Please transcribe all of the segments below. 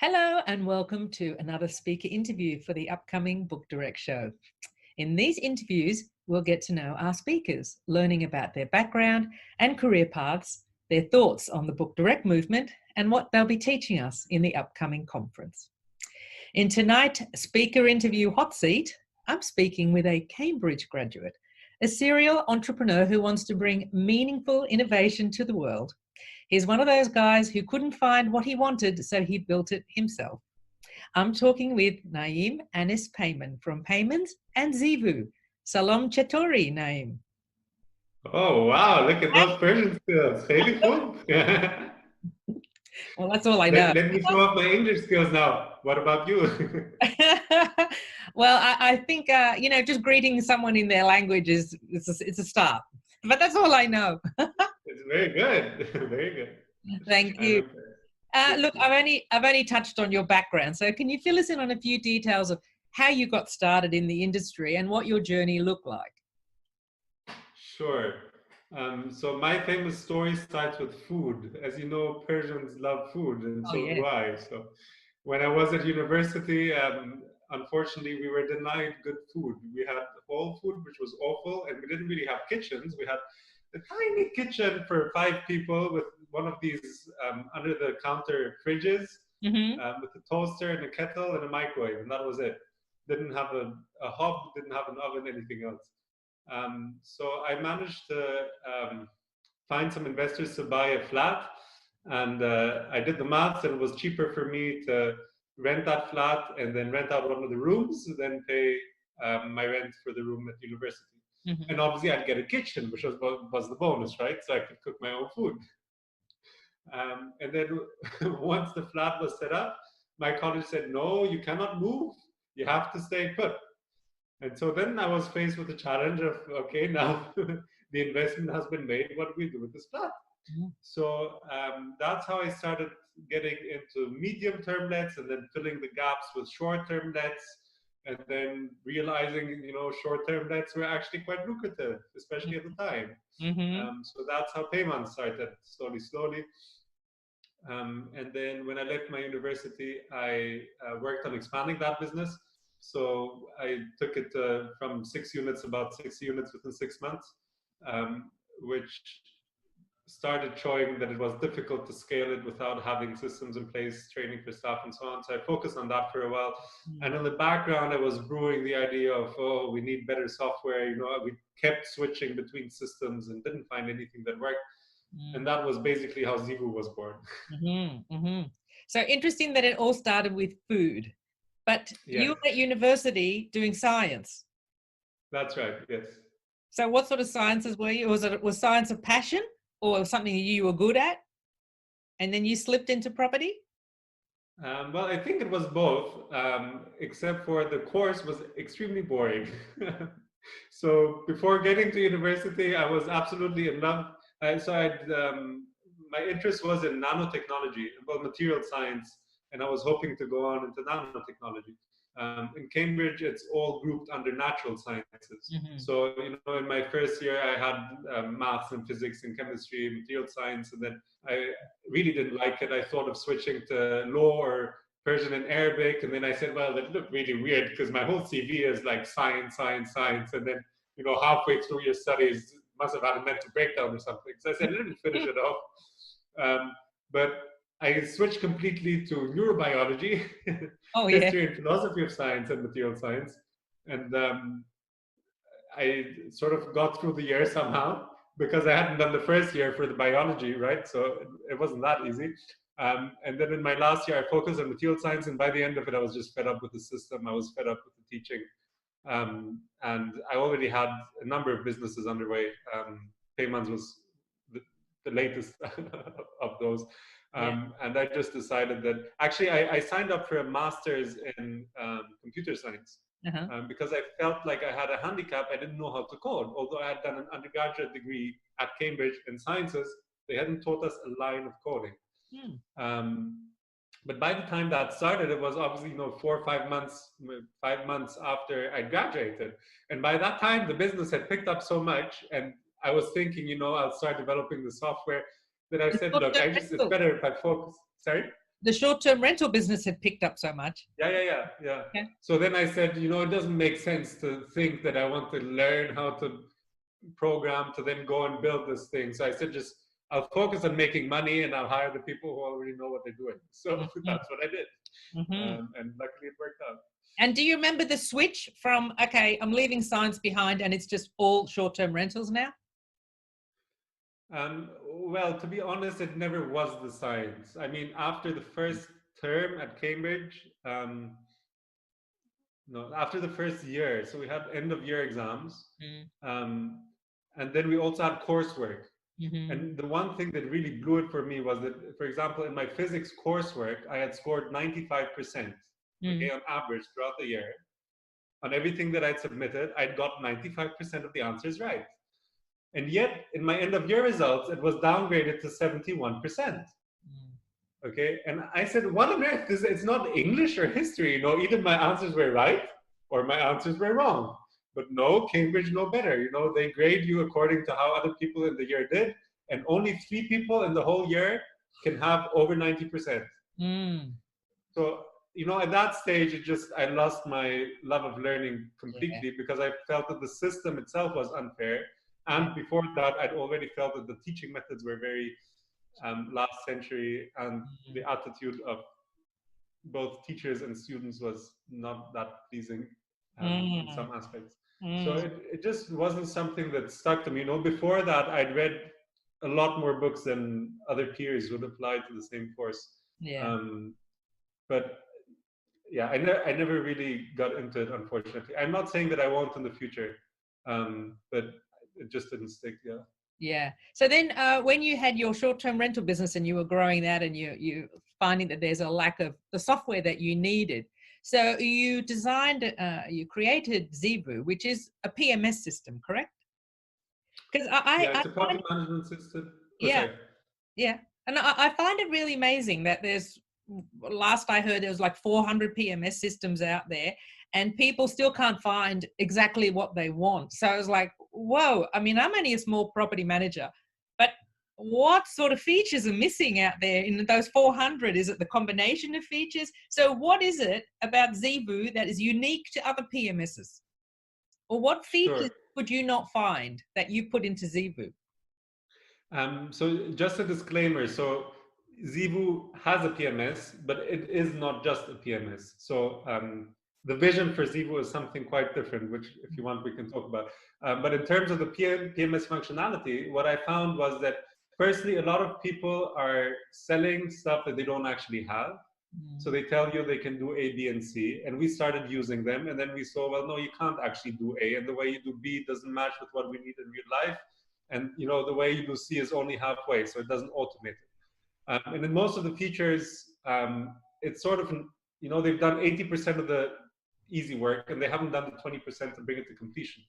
Hello and welcome to another speaker interview for the upcoming Book Direct show. In these interviews, we'll get to know our speakers, learning about their background and career paths, their thoughts on the Book Direct movement, and what they'll be teaching us in the upcoming conference. In tonight's speaker interview hot seat, I'm speaking with a Cambridge graduate, a serial entrepreneur who wants to bring meaningful innovation to the world. He's one of those guys who couldn't find what he wanted, so he built it himself. I'm talking with Na'ím Anís Paymán from Paymán and Zeevou. Salam Chatori, Na'ím. Oh, wow. Look at those Persian skills. Really cool. Well, that's all I know. Let me show off my English skills now. What about you? Well, I think, just greeting someone in their language it's a start. But that's all I know. It's very good. Very good. Thank you. Look, I've only touched on your background. So can you fill us in on a few details of how you got started in the industry and what your journey looked like? Sure. So my famous story starts with food. As you know, Persians love food, and so do I. So when I was at university, unfortunately, we were denied good food. We had whole food, which was awful, and we didn't really have kitchens. We had a tiny kitchen for 5 people with one of these under-the-counter fridges with a toaster and a kettle and a microwave, and that was it. Didn't have a hob, didn't have an oven, anything else. So I managed to find some investors to buy a flat, and I did the maths, and it was cheaper for me to rent that flat and then rent out one of the rooms than pay my rent for the room at university. And obviously I'd get a kitchen, which was the bonus, right? So I could cook my own food. And then once the flat was set up, my college said, no, you cannot move. You have to stay put. And so then I was faced with the challenge of, okay, now the investment has been made. What do we do with this flat? So that's how I started getting into medium-term lets and then filling the gaps with short-term lets. And then realizing, short-term lets were actually quite lucrative, especially at the time. So that's how Paymán started, slowly. And then when I left my university, I worked on expanding that business. So I took it from 6 units, about 60 units within 6 months, which started showing that it was difficult to scale it without having systems in place, training for staff and so on. So I focused on that for a while. And in the background, I was brewing the idea of, we need better software. We kept switching between systems and didn't find anything that worked. And that was basically how Zeevou was born. So interesting that it all started with food, but you were at university doing science. That's right, yes. So what sort of sciences were you? Was science a passion? Or something you were good at, and then you slipped into property? Well, I think it was both, except for the course was extremely boring. So before getting to university, I was absolutely in love. My interest was in nanotechnology, well, material science, and I was hoping to go on into nanotechnology. In Cambridge, it's all grouped under natural sciences. So, in my first year, I had maths and physics and chemistry, material science, and then I really didn't like it. I thought of switching to law or Persian and Arabic, and then I said, well, that looked really weird because my whole CV is like science, science, science, and then, halfway through your studies, must have had a mental breakdown or something. So I said, let me finish it off. But I switched completely to neurobiology, history and philosophy of science and material science. And I sort of got through the year somehow because I hadn't done the first year for the biology, right? So it wasn't that easy. And then in my last year, I focused on material science. And by the end of it, I was just fed up with the system. I was fed up with the teaching. And I already had a number of businesses underway. Paymán was the latest of those. And I just decided that actually I signed up for a master's in computer science because I felt like I had a handicap. I didn't know how to code. Although I had done an undergraduate degree at Cambridge in sciences, they hadn't taught us a line of coding. But by the time that started, it was obviously 4 or 5 months, 5 months after I graduated. And by that time, the business had picked up so much, and I was thinking, I'll start developing the software. That I said, look, it's better if I focus. Sorry? the short-term rental business had picked up so much. Yeah. So then I said, it doesn't make sense to think that I want to learn how to program to then go and build this thing. So I said, I'll focus on making money and I'll hire the people who already know what they're doing. So that's what I did. And luckily it worked out. And do you remember the switch from, okay, I'm leaving science behind and it's just all short-term rentals now? Well, to be honest, it never was the science. I mean, after the first term at Cambridge, after the first year, so we had end of year exams, and then we also had coursework. And the one thing that really blew it for me was that, for example, in my physics coursework, I had scored 95%, okay, on average throughout the year. On everything that I'd submitted, I'd got 95% of the answers right. And yet, in my end of year results, it was downgraded to 71%. Okay, and I said, what on earth? It's not English or history. Either my answers were right or my answers were wrong. But no, Cambridge know better. They grade you according to how other people in the year did, and only 3 people in the whole year can have over 90%. So, at that stage, I lost my love of learning completely because I felt that the system itself was unfair. And before that, I'd already felt that the teaching methods were very last century, and the attitude of both teachers and students was not that pleasing in some aspects. So it just wasn't something that stuck to me. Before that, I'd read a lot more books than other peers who'd applied to the same course. But yeah, I never really got into it, unfortunately. I'm not saying that I won't in the future, but it just didn't stick. Yeah. So then when you had your short-term rental business and you were growing that and you finding that there's a lack of the software that you needed. So you you created Zeevou, which is a PMS system, correct? Because it's a project management system. Yeah. And I find it really amazing that last I heard, there was like 400 PMS systems out there and people still can't find exactly what they want. So I was like, whoa, I mean, I'm only a small property manager, but what sort of features are missing out there in those 400? Is it the combination of features? So what is it about Zeevou that is unique to other PMSs? Or what features would you not find that you put into Zeevou? So just a disclaimer. So Zeevou has a PMS, but it is not just a PMS. So the vision for Zeevou is something quite different, which if you want, we can talk about. But in terms of the PMS functionality, what I found was that firstly, a lot of people are selling stuff that they don't actually have. So they tell you they can do A, B, and C. And we started using them. And then we saw, well, no, you can't actually do A. And the way you do B doesn't match with what we need in real life. And the way you do C is only halfway, so it doesn't automate it. And in most of the features, it's sort of, they've done 80% of the easy work, and they haven't done the 20% to bring it to completion.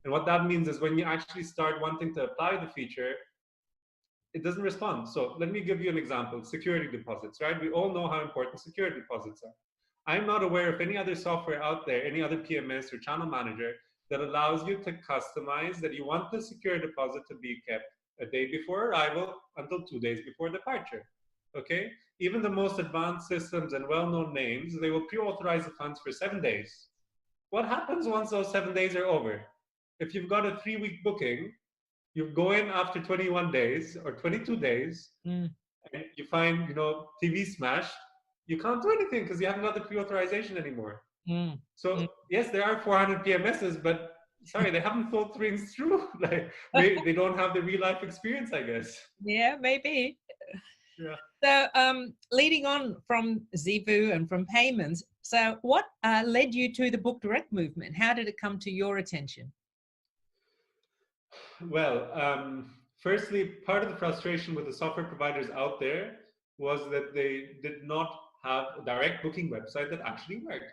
And what that means is when you actually start wanting to apply the feature, it doesn't respond. So let me give you an example. Security deposits, right? We all know how important security deposits are. I'm not aware of any other software out there, any other PMS or channel manager that allows you to customize that you want the secure deposit to be kept a day before arrival until 2 days before departure. Okay? Even the most advanced systems and well-known names, they will pre-authorize the funds for 7 days. What happens once those 7 days are over? If you've got a 3-week booking, you go in after 21 days or 22 days, and you find, TV smashed, you can't do anything because you haven't got the pre-authorization anymore. So yes, there are 400 PMSs, but sorry, they haven't thought things through. Like they don't have the real life experience, I guess. Yeah, maybe. Yeah. So leading on from Zeevou and from payments, so what led you to the Book Direct movement? How did it come to your attention? Well, firstly, part of the frustration with the software providers out there was that they did not have a direct booking website that actually worked.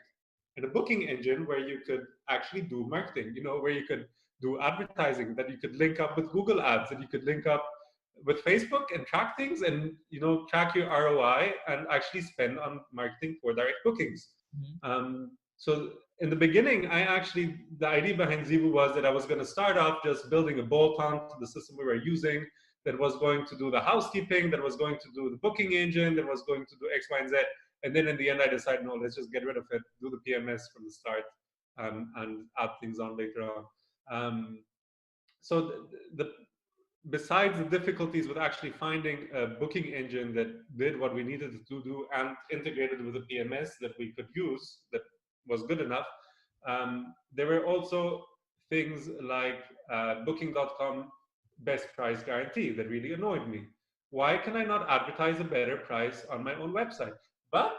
And a booking engine where you could actually do marketing, where you could do advertising, that you could link up with Google Ads, that you could link up with Facebook and track things and, track your ROI and actually spend on marketing for direct bookings. So in the beginning, the idea behind Zeevou was that I was going to start off just building a bolt-on to the system we were using, that was going to do the housekeeping, that was going to do the booking engine, that was going to do X, Y, and Z. And then in the end, I decided, no, let's just get rid of it, do the PMS from the start, and add things on later on. So besides the difficulties with actually finding a booking engine that did what we needed to do and integrated with a PMS that we could use that was good enough, there were also things like booking.com best price guarantee that really annoyed me. Why can I not advertise a better price on my own website? But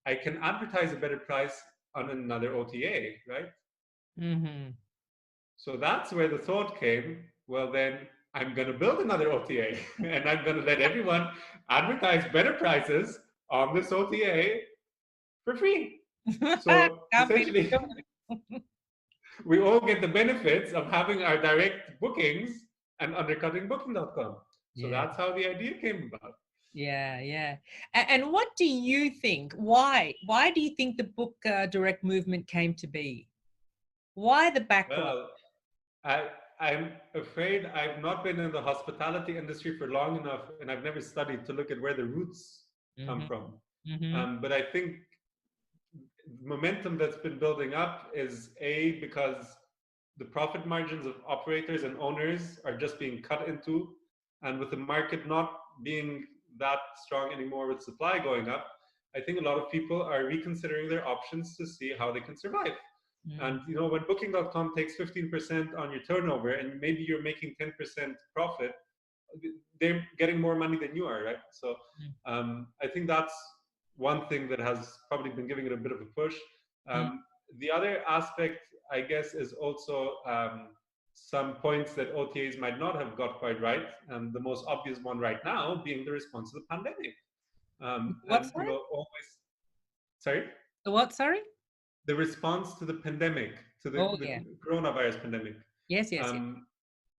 I can advertise a better price on another OTA, right? Mm-hmm. So that's where the thought came, well, then I'm going to build another OTA and I'm going to let everyone advertise better prices on this OTA for free. So essentially, we all get the benefits of having our direct bookings and undercutting booking.com. So Yeah. that's how the idea came about. Yeah, yeah. And what do you think? Why do you think the book direct movement came to be? Why the background? Well, I'm afraid I've not been in the hospitality industry for long enough, and I've never studied to look at where the roots come from. But I think momentum that's been building up is because the profit margins of operators and owners are just being cut into, and with the market not being that strong anymore with supply going up, I think a lot of people are reconsidering their options to see how they can survive. And when booking.com takes 15% on your turnover and maybe you're making 10% profit, they're getting more money than you are, right? So I think that's one thing that has probably been giving it a bit of a push. The other aspect, I guess, is also some points that OTAs might not have got quite right. And the most obvious one right now being the response to the pandemic. What's And always, sorry? The what, sorry? The response to the pandemic, to the Yeah. coronavirus pandemic. Yes. And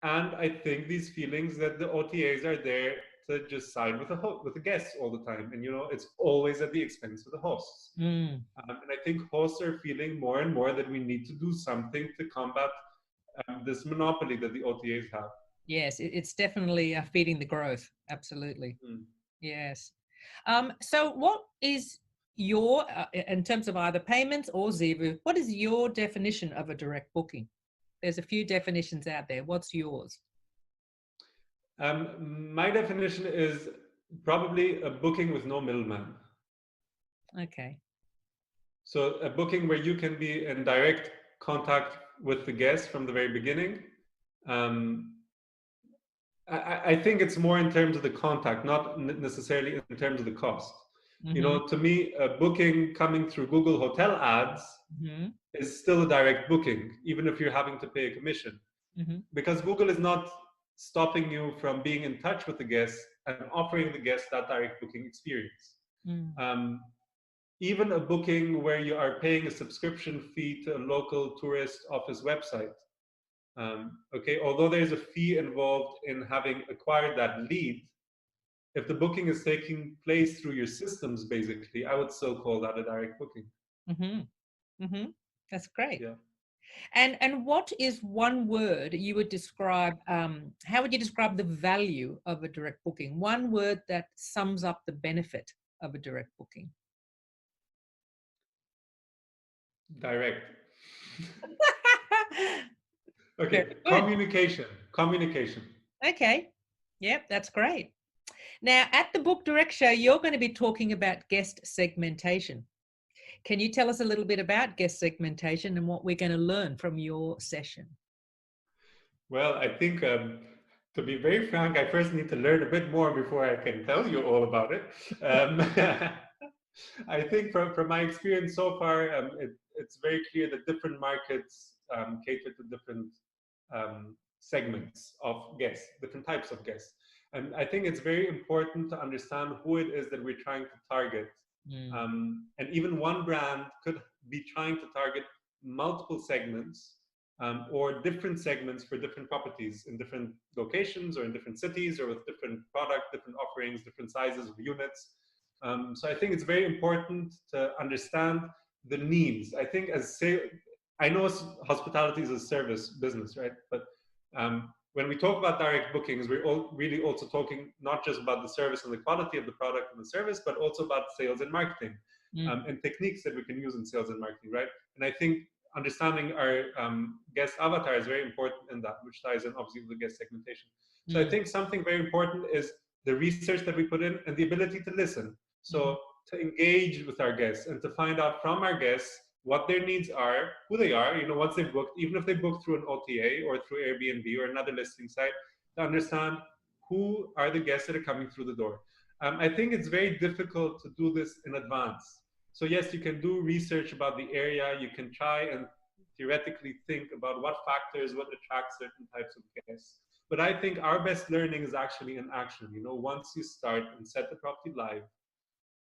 I think these feelings that the OTAs are there to just side with the guests all the time, and it's always at the expense of the hosts. And I think hosts are feeling more and more that we need to do something to combat this monopoly that the OTAs have. Yes, it's definitely feeding the growth. Absolutely. Yes. So what is your, in terms of either payments or Zeevou, what is your definition of a direct booking? There's a few definitions out there. What's yours? My definition is probably a booking with no middleman. Okay. So a booking where you can be in direct contact with the guest from the very beginning. I think it's more in terms of the contact, not necessarily in terms of the cost. To me, a booking coming through Google Hotel ads is still a direct booking, even if you're having to pay a commission. Because Google is not stopping you from being in touch with the guest and offering the guest that direct booking experience. Even a booking where you are paying a subscription fee to a local tourist office website. Although there's a fee involved in having acquired that lead, if the booking is taking place through your systems, basically, I would still call that a direct booking. That's great. Yeah. And what is one word you would describe, how would you describe the value of a direct booking? One word that sums up the benefit of a direct booking. Direct. Okay, communication. Okay, yep, that's great. Now, at the Book Direct Show, you're going to be talking about guest segmentation. Can you tell us a little bit about guest segmentation and what we're going to learn from your session? Well, I think, to be very frank, I first need to learn a bit more before I can tell you all about it. I think from my experience so far, it's very clear that different markets cater to different segments of guests, different types of guests. And I think it's very important to understand who it is that we're trying to target. And even one brand could be trying to target multiple segments or different segments for different properties in different locations or in different cities or with different product, different offerings, different sizes of units. So I think it's very important to understand the needs. I think I know hospitality is a service business, right? But when we talk about direct bookings, we're really also talking not just about the service and the quality of the product and the service, but also about sales and marketing, and techniques that we can use in sales and marketing, right? And I think understanding our guest avatar is very important in that, which ties in obviously with the guest segmentation. So I think something very important is the research that we put in and the ability to listen. So to engage with our guests and to find out from our guests what their needs are, who they are, once they've booked, even if they booked through an OTA or through Airbnb or another listing site, to understand who are the guests that are coming through the door. I think it's very difficult to do this in advance. So yes, you can do research about the area. You can try and theoretically think about what factors would attract certain types of guests. But I think our best learning is actually in action. Once you start and set the property live,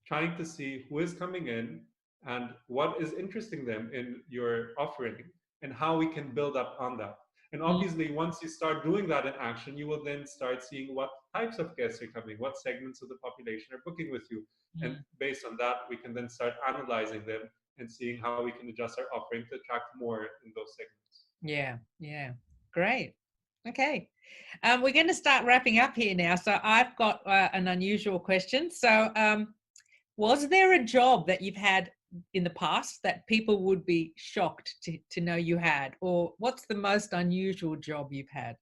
trying to see who is coming in and what is interesting them in your offering and how we can build up on that. And obviously, once you start doing that in action, you will then start seeing what types of guests are coming, what segments of the population are booking with you. And based on that, we can then start analyzing them and seeing how we can adjust our offering to attract more in those segments. Yeah. Great. Okay. We're going to start wrapping up here now. So I've got an unusual question. So was there a job that you've had in the past that people would be shocked to know you had? Or what's the most unusual job you've had?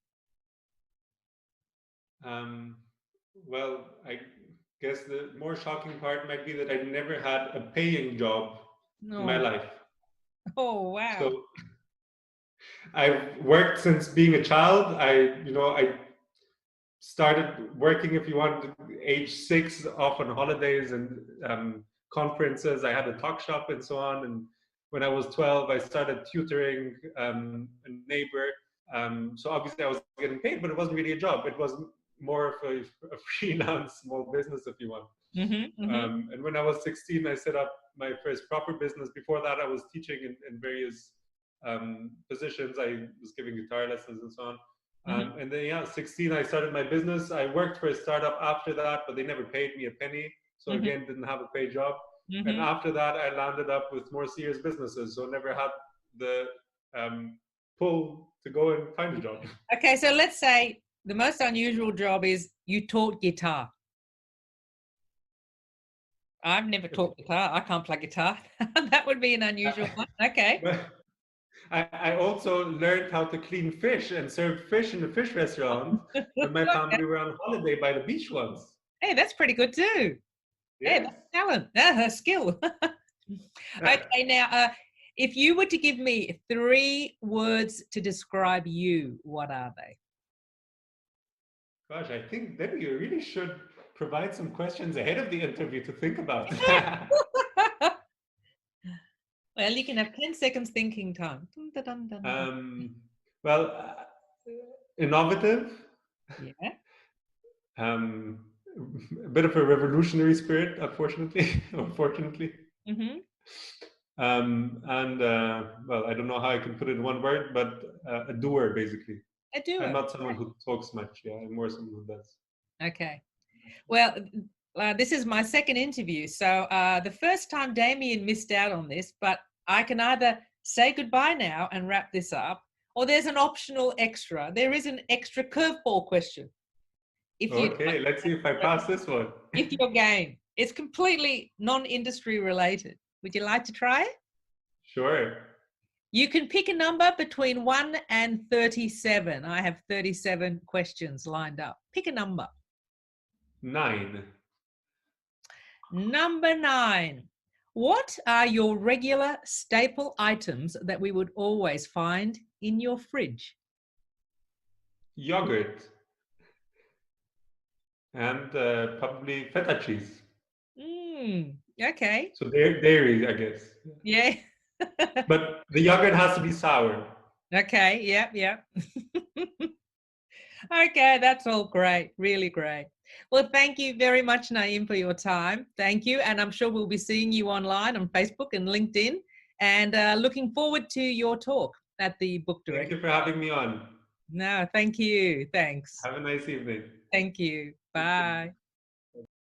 Well, I guess the more shocking part might be that I never had a paying job in my life. Oh, wow. So I've worked since being a child. I started working, if you want, age 6, off on holidays and conferences. I had a talk shop and so on. And when I was 12, I started tutoring a neighbor. So obviously I was getting paid, but it wasn't really a job. It was more of a freelance small business, if you want. And when I was 16, I set up my first proper business. Before that, I was teaching in various positions. I was giving guitar lessons and so on. And then, 16, I started my business. I worked for a startup after that, but they never paid me a penny. So again, didn't have a paid job. And after that, I landed up with more serious businesses. So never had the pull to go and find a job. Okay, so let's say the most unusual job is you taught guitar. I've never taught guitar. I can't play guitar. That would be an unusual one. Okay. I also learned how to clean fish and serve fish in a fish restaurant when my family were on holiday by the beach once. Hey, that's pretty good too. Yes. Hey, that's talent. That's a skill. Okay, now, if you were to give me 3 words to describe you, what are they? Gosh, I think then you really should provide some questions ahead of the interview to think about. Well, you can have 10 seconds thinking time. Well, innovative. Yeah. A bit of a revolutionary spirit, unfortunately. And well, I don't know how I can put it in one word, but a doer, basically. A doer. I'm not someone who talks much. Yeah, I'm more someone who does. Okay. Well, this is my second interview. So the first time Damien missed out on this, but I can either say goodbye now and wrap this up, or there's an optional extra. There is an extra curveball question. Okay, let's see if I pass this one. If you're game. It's completely non-industry related. Would you like to try it? Sure. You can pick a number between 1 and 37. I have 37 questions lined up. Pick a number. 9. Number 9. What are your regular staple items that we would always find in your fridge? Yogurt. And probably feta cheese. Okay. So dairy, I guess. Yeah. But the yogurt has to be sour. Okay, yep. Okay, that's all great. Really great. Well, thank you very much, Na'ím, for your time. Thank you. And I'm sure we'll be seeing you online on Facebook and LinkedIn. And looking forward to your talk at the Book Direct. Thank you for having me on. No, thank you. Thanks. Have a nice evening. Thank you. Bye.